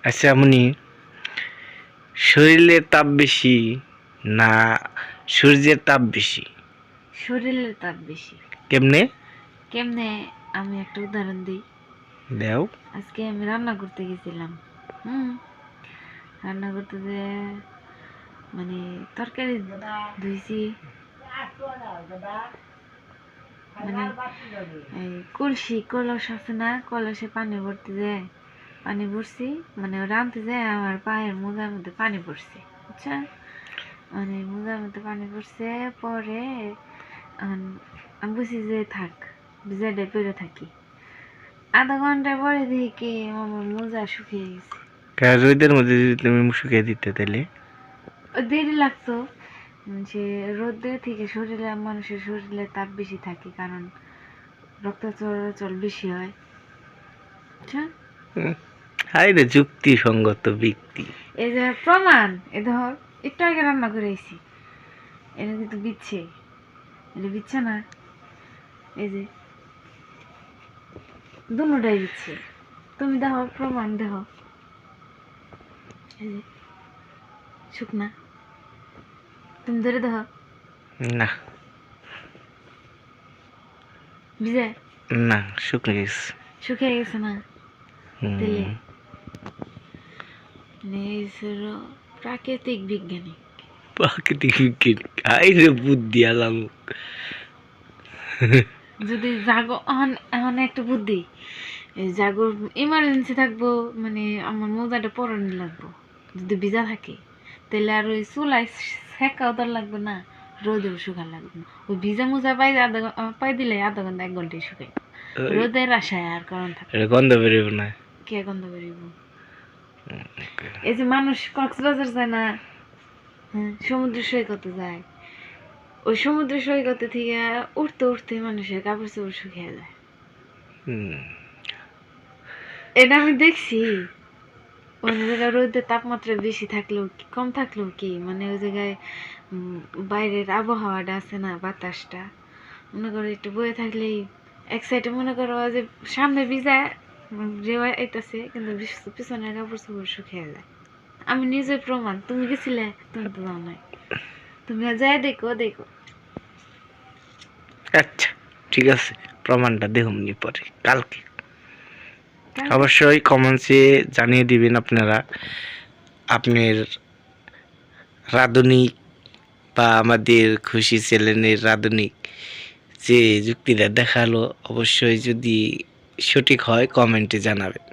আচ্ছা আমনি শরীরের তাপ বেশি না সূর্যের তাপ বেশি? শরীরের তাপ বেশি। কেমনে? কেমনে? আমি একটা উদাহরণ দিই। দেও। আজকে আমি রান্না করতে গেছিলাম। রান্না করতে যে মানে তরকারি ধুইছি, মানে এই কলস আছে না, কলসে পানি ভরতে যায়, পানি ভরছি, মানে রাঁধতে যায় আমার পায়ের মোজার মধ্যে পানি পড়ছে, বুঝছা? মানে মোজার মধ্যে পানি পড়ছে, পরে আমি বুঝছি যে থাক, ভিজাইডে পেরে থাকি। আধা ঘন্টা পরে দেখি কি আমার মোজা শুকিয়ে গেছে। রোদের মধ্যে যদি তুমি শুকিয়ে দিতে তাহলে দেরি লাগতো, যে রোদে থেকে শরীরে, মানুষের শরীরে তাপ বেশি থাকে, কারণ রক্ত চলাচল বেশি হয়। আচ্ছা, হাই রে যুক্তিসঙ্গত ব্যক্তি। এই যে প্রমাণ, এ ধর একটু আগে রান্না করে আইছি, এটা কিন্তু বিচ্ছে, এটা বিচ্ছে না, এই যে দুটাই বিচ্ছে। তুমি দেখো, প্রমাণ দেখো, এই যে শুকনা, তুমি ধরে দেখো। না ভিজে না, শুকিয়ে গেছে। শুকিয়ে গেছে না? তেলে প্রাকৃতিক বিজ্ঞানী, প্রাকৃতিক বিজ্ঞান। হাই রে বুদ্ধি আলাম। যদি জাগো এখন একটা বুদ্ধি, জাগর ইমার্জেন্সি থাকবো, মানে আমার মোজাটা পরানি লাগবো, যদি ভিজা থাকে তাহলে আর ওই চুলাই সেকাও তো লাগবে না, রোদেও শুকা লাগবে না। ওই ভিজা মোজা পাই দিলে আধা ঘন্টা 1 ঘন্টায় শুকাই। রোদের আশায় আর কারণ থাকে, গন্ধ বেরোবে না। কে গন্ধ বেরিব? এই যে মানুষ কক্সবাজার যায় না, সমুদ্র সৈকতে যায়, ওই সমুদ্র সৈকতে থেকে উঠতে উঠতে মানুষের কাপড় চোপড় শুকিয়ে যায়। এটা আমি দেখছি। অন্য জায়গায় রোদের তাপমাত্রা বেশি থাকলেও কম থাকলেও কি, মানে ওই জায়গায় বাইরের আবহাওয়াটা আছে না, বাতাসটা মনে করো একটু বয়ে থাকলেই এক সাইডে মনে করো যে সামনে ভিজায় রেওয়া আইতাছে, কিন্তু পিছনের কাপড় চোপড় শুকিয়ে যায়। আমি নিজে প্রমাণ। তুমি গেছিলে? তুমি তো যাও নাই। তুমি যাই দেখো দেখো। আচ্ছা ঠিক আছে, প্রমাণটা দেখুন পরে কালকে। অবশ্যই কমেন্টসে জানিয়ে দিবেন আপনারা আপনার রাঁধুনি বা আমাদের খুশি চ্যানেলের রাঁধুনি যে যুক্তিটা দেখালো, অবশ্যই যদি সঠিক হয় কমেন্টে জানাবেন।